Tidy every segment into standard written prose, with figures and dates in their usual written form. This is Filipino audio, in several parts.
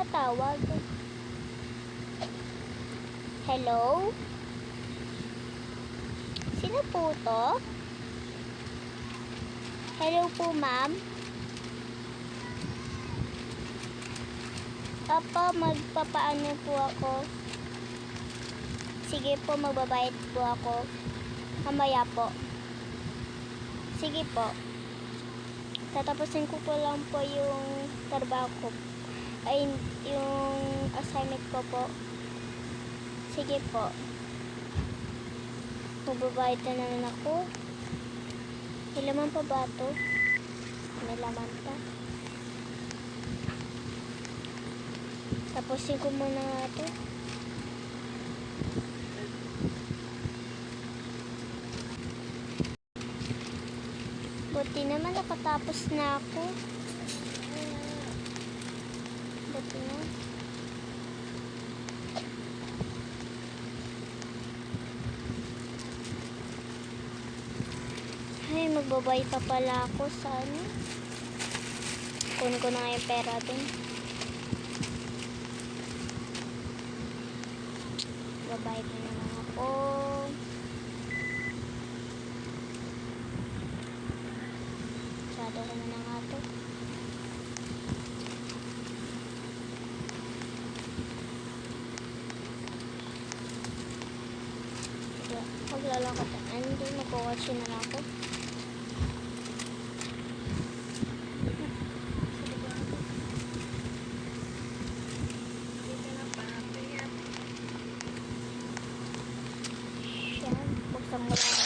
tumatawag? Hello? Sino po to? Hello po, ma'am. Opo, magpapaano po ako. Sige po, magbabayad po ako. Mamaya po. Sige po. Tatapusin ko po lang po yung trabaho ko. Ay, yung assignment ko po. Sige po. Magbabayad na naman ako. May laman pa ba ito? May laman pa. Tapusin ko muna nga ito. Buti naman nakatapos na ako. Buti na. Ay, magbabay pa pala ako sa ano. Kunin ko na nga yung pera din. Babayad na naman ako. Sado ko na nga ito. Maglalakad na. Hindi, magkakotse na lang ako. Yan, buksan mo lang.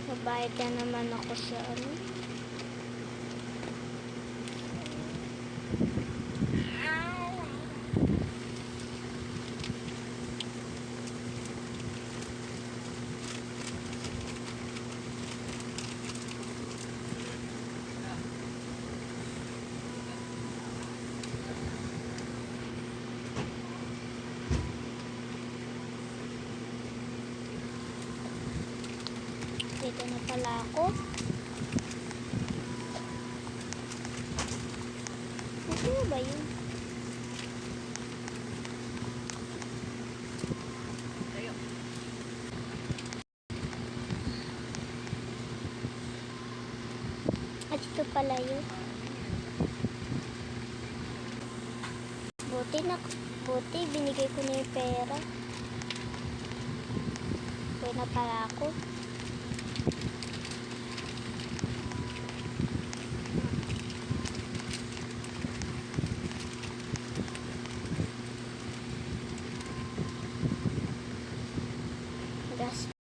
Mabayad na naman ako sa ano. Dito na pala ako. Ano ba yun? At ito pala yun. Buti binigay ko na yung pera. Uwi na pala ako.